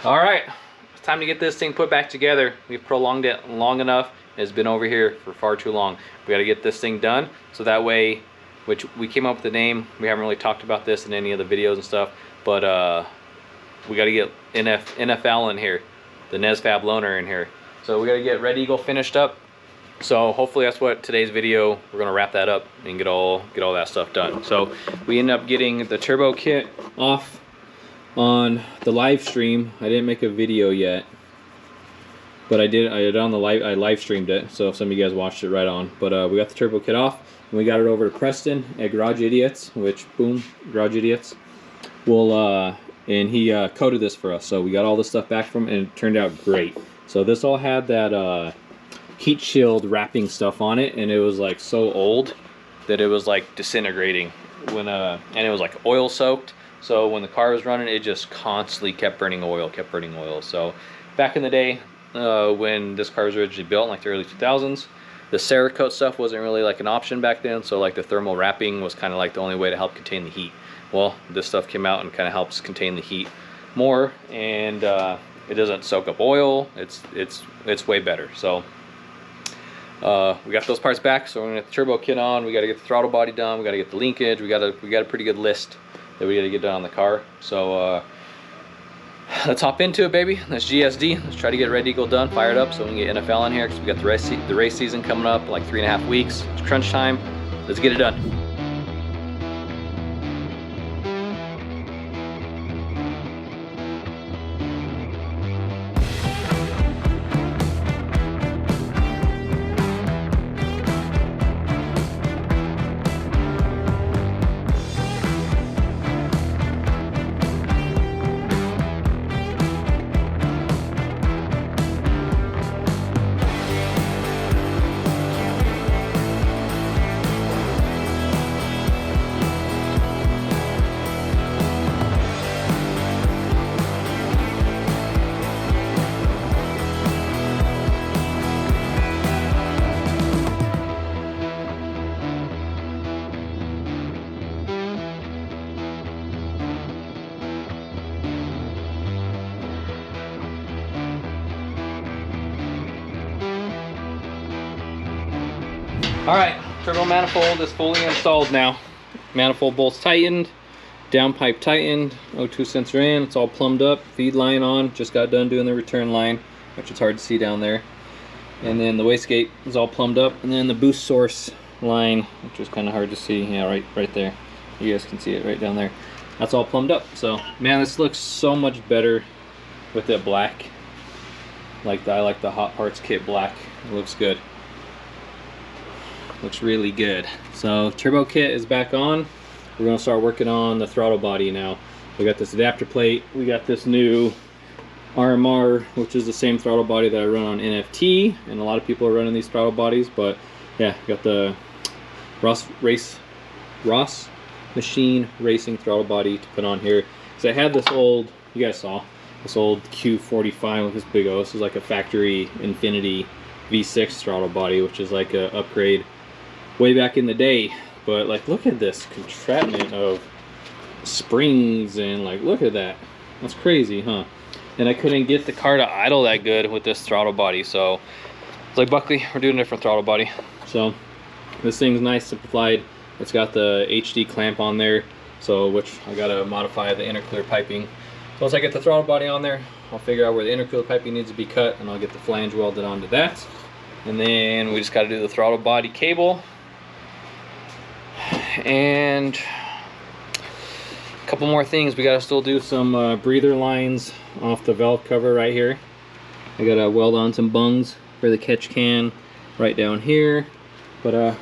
All right, it's time to get this thing put back together. We've prolonged it long enough. It's been over here for far too long. We got to get this thing done so that way, which we came up with the name. We haven't really talked about this in any of the videos and stuff, but we got to get NFL in here, the NESFAB loaner in here. So we got to get Red Eagle finished up. So hopefully that's what today's video, we're gonna wrap that up and get all that stuff done. So we end up getting the turbo kit off on the live stream. I didn't make a video yet, but I did on the live. I live streamed it, so some of you guys watched it right on. But we got the turbo kit off, and we got it over to Preston at Garage Idiots, which boom, Garage Idiots. And he coded this for us, so we got all this stuff back from him, and it turned out great. So this all had that heat shield wrapping stuff on it, and it was like so old that it was like disintegrating when and it was like oil soaked. So when the car was running, it just constantly kept burning oil. So back in the day, when this car was originally built in like the early 2000s, the Cerakote stuff wasn't really like an option back then. So like the thermal wrapping was kind of like the only way to help contain the heat. Well, this stuff came out and kind of helps contain the heat more, and it doesn't soak up oil. It's way better. So we got those parts back, so we're gonna get the turbo kit on. We got to get the throttle body done. We got to get the linkage. We got a pretty good list that we got to get done on the car. So let's hop into it, baby. That's GSD. Let's try to get Red Eagle done, fired up, so we can get NFL in here, because we got the race season coming up in like 3.5 weeks. It's crunch time. Let's get it done. All right, turbo manifold is fully installed now. Manifold bolts tightened, downpipe tightened, O2 sensor in, it's all plumbed up, feed line on, just got done doing the return line, which is hard to see down there. And then the wastegate is all plumbed up, and then the boost source line, which is kind of hard to see, yeah, right there. You guys can see it right down there. That's all plumbed up. So, man, this looks so much better with that black. I like the Hot Parts kit black, it looks good. Looks really good. So turbo kit is back on. We're gonna start working on the throttle body now. We got this adapter plate. We got this new RMR, which is the same throttle body that I run on NFT, and a lot of people are running these throttle bodies. But yeah, got the Ross Machine Racing throttle body to put on here. So I had this old, you guys saw this old Q45 with this big O. This is like a factory Infinity V6 throttle body, which is like a upgrade way back in the day. But like, look at this contraption of springs, and like, look at that. That's crazy, huh? And I couldn't get the car to idle that good with this throttle body, so it's like, Buckley, we're doing a different throttle body. So this thing's nice, simplified. It's got the HD clamp on there, so which I gotta modify the intercooler piping. So once I get the throttle body on there, I'll figure out where the intercooler piping needs to be cut, and I'll get the flange welded onto that. And then we just got to do the throttle body cable. And a couple more things. We got to still do some breather lines off the valve cover right here. I got to weld on some bungs for the catch can right down here. But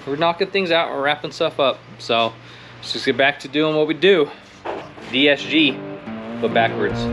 we're knocking things out. We're wrapping stuff up. So let's just get back to doing what we do. DSG, but backwards.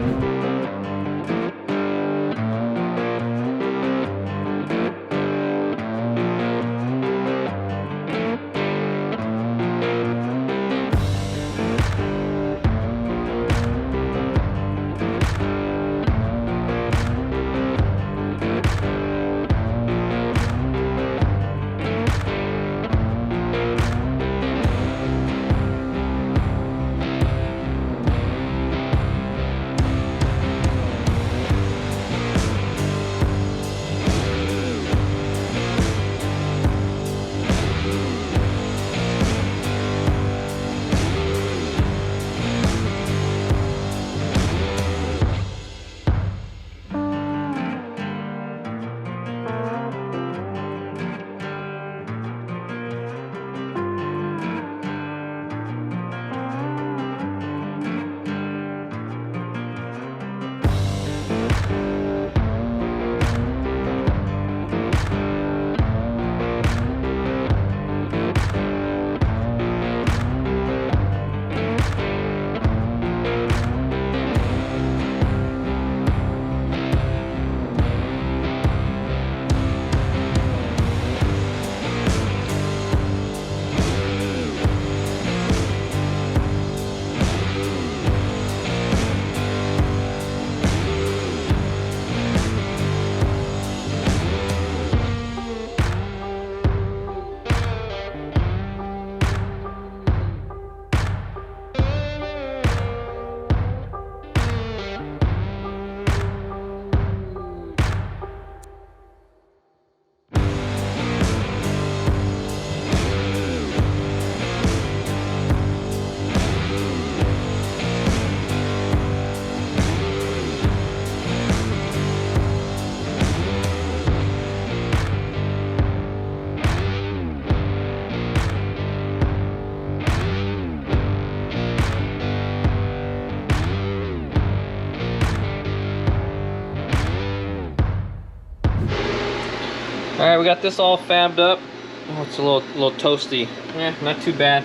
All right, we got this all fabbed up. Oh, it's a little toasty. Yeah, not too bad.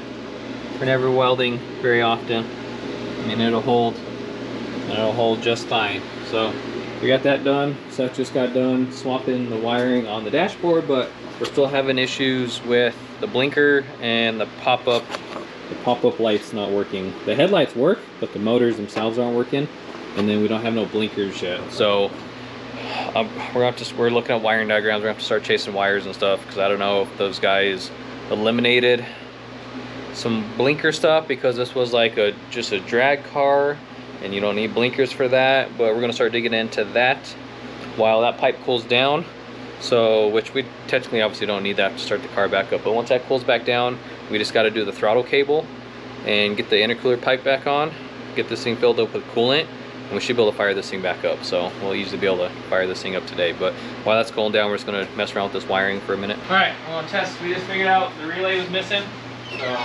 We're never welding very often. I mean, it'll hold just fine. So we got that done. Seth just got done swapping the wiring on the dashboard, but we're still having issues with the blinker and the pop-up lights not working. The headlights work, but the motors themselves aren't working, and then we don't have no blinkers yet. So we're looking at wiring diagrams. We're gonna have to start chasing wires and stuff, because I don't know if those guys eliminated some blinker stuff because this was like just a drag car and you don't need blinkers for that. But we're gonna start digging into that while that pipe cools down. So, which we technically obviously don't need that to start the car back up, but once that cools back down, we just got to do the throttle cable and get the intercooler pipe back on, get this thing filled up with coolant, and we should be able to fire this thing back up. So we'll easily be able to fire this thing up today. But while that's cooling down, we're just going to mess around with this wiring for a minute. All right, I'm going to test. We just figured out the relay was missing. So,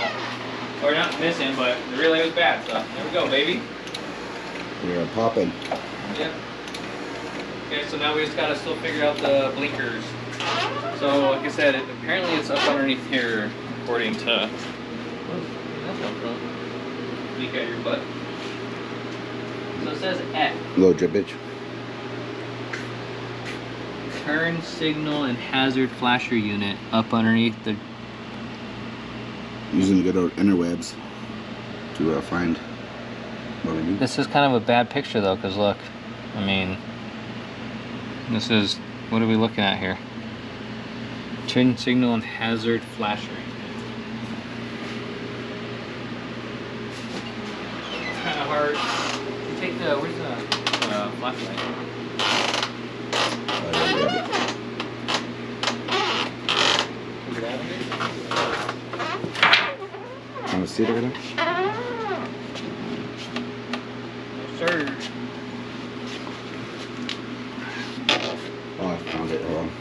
or not missing, but the relay was bad. So there we go, baby. We're popping. Yeah. Okay, so now we just gotta still figure out the blinkers. So, like I said, apparently it's up underneath here, according to. Where's that come from? Leak out your butt. So it says F. Low drippage. Turn signal and hazard flasher unit up underneath the. Using good old interwebs to find what we need. This is kind of a bad picture though, because look, I mean. This is, what are we looking at here? Turn signal and hazard flasher. It's kind of hard. You take the, where's the flashlight? Figure it out. Want to see it over there? No, sir. Oh, I found it. Hold on.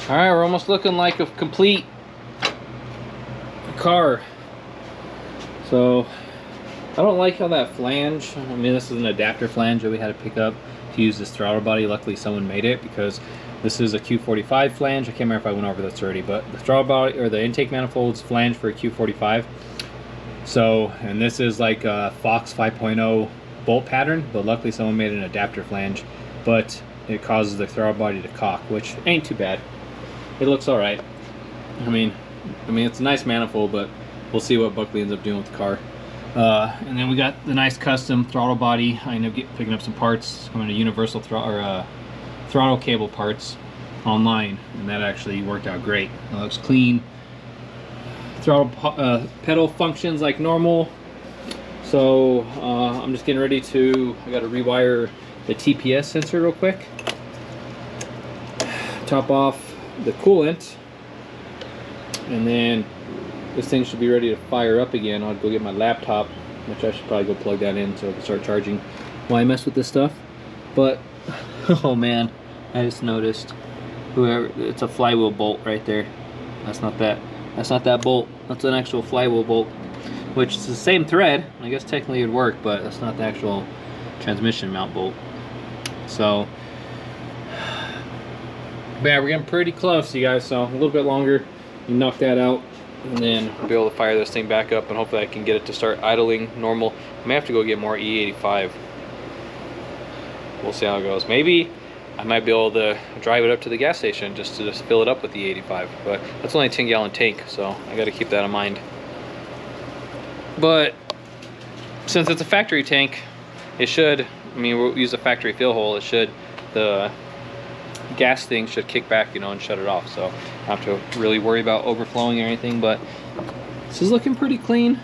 All right, we're almost looking like a complete car. So I don't like how that flange, I mean, this is an adapter flange that we had to pick up to use this throttle body. Luckily someone made it, because this is a Q45 flange. I can't remember if I went over this already, but the throttle body or the intake manifold's flange for a Q45. So, and this is like a Fox 5.0 bolt pattern, but luckily someone made an adapter flange, but it causes the throttle body to cock, which ain't too bad. It looks all right. I mean, it's a nice manifold, but we'll see what Buckley ends up doing with the car. And then we got the nice custom throttle body. I ended up picking up some parts, coming to universal throttle cable parts online, and that actually worked out great. It looks clean. Throttle pedal functions like normal. So I'm just getting ready to, I got to rewire the TPS sensor real quick. Top off the coolant, and then this thing should be ready to fire up again. I'll go get my laptop, which I should probably go plug that in so I can start charging while I mess with this stuff. But oh man, I just noticed it's a flywheel bolt right there. That's not that bolt. That's an actual flywheel bolt, which is the same thread. I guess technically it'd work, but that's not the actual transmission mount bolt. So yeah, we're getting pretty close, you guys. So a little bit longer, you knock that out, and then we'll be able to fire this thing back up, and hopefully I can get it to start idling normal. I may have to go get more E85. We'll see how it goes. Maybe I might be able to drive it up to the gas station just to fill it up with the E85, but that's only a 10-gallon tank, so I got to keep that in mind. But since it's a factory tank, it should, I mean, we'll use a factory fill hole, it should, the gas thing should kick back, you know, and shut it off, so I don't have to really worry about overflowing or anything. But this is looking pretty clean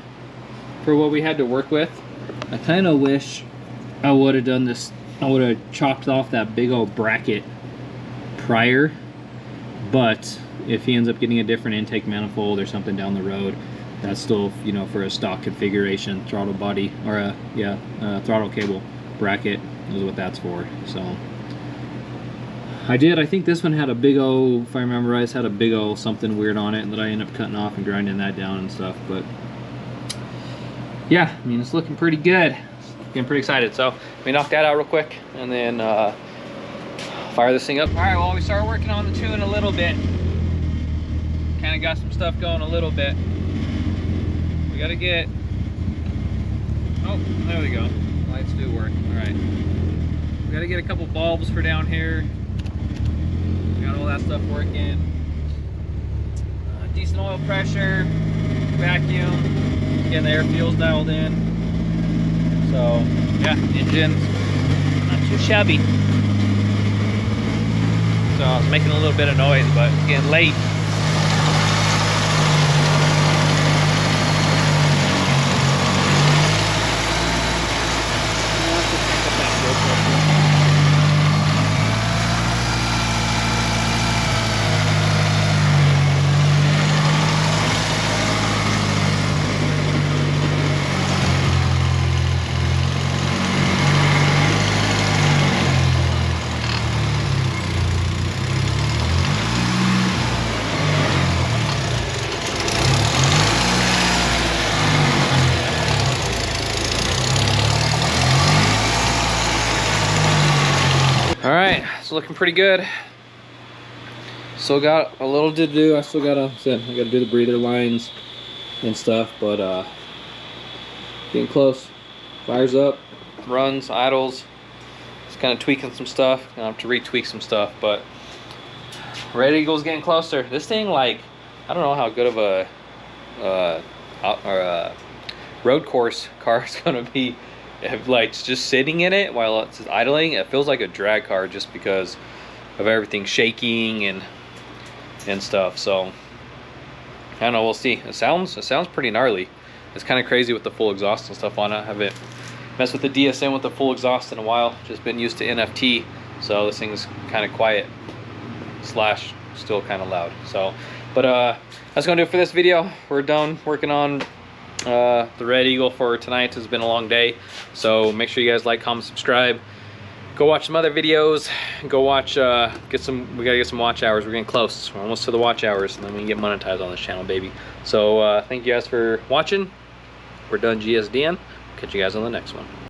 for what we had to work with. I kind of wish I would have done this, I would have chopped off that big old bracket prior, but if he ends up getting a different intake manifold or something down the road, that's still, you know, for a stock configuration throttle body, or a throttle cable bracket is what that's for. So I did. I think this one had a big O, if I remember right, had a big O something weird on it that I ended up cutting off and grinding that down and stuff. But yeah, I mean, it's looking pretty good. Getting pretty excited. So let me knock that out real quick and then fire this thing up. All right, well, we started working on the tune a little bit. Kind of got some stuff going a little bit. We got to get, oh, there we go. Lights do work. All right. We got to get a couple bulbs for down here. Got all that stuff working. Decent oil pressure, vacuum, getting the air fuels dialed in. So yeah, engine's not too shabby. So I was making a little bit of noise, but it's getting late. All right, it's looking pretty good. Still got a little to do. I gotta do the breather lines and stuff, but getting close. Fires up, runs, idles. Just kind of tweaking some stuff. I have to retweak some stuff, but Red Eagle's getting closer. This thing, like, I don't know how good of a road course car is gonna be. If, like, just sitting in it while it's idling, it feels like a drag car just because of everything shaking and stuff. So I don't know, we'll see. It sounds pretty gnarly. It's kind of crazy with the full exhaust and stuff on it. I haven't messed with the DSM with the full exhaust in a while. Just been used to NFT, so this thing's kind of quiet slash still kind of loud. So, but that's gonna do it for this video. We're done working on the Red Eagle for tonight. Has been a long day, so make sure you guys like, comment, subscribe. Go watch some other videos. Go watch, we gotta get some watch hours. We're getting close. We're almost to the watch hours, and then we can get monetized on this channel, baby. So thank you guys for watching. We're done GSDing. Catch you guys on the next one.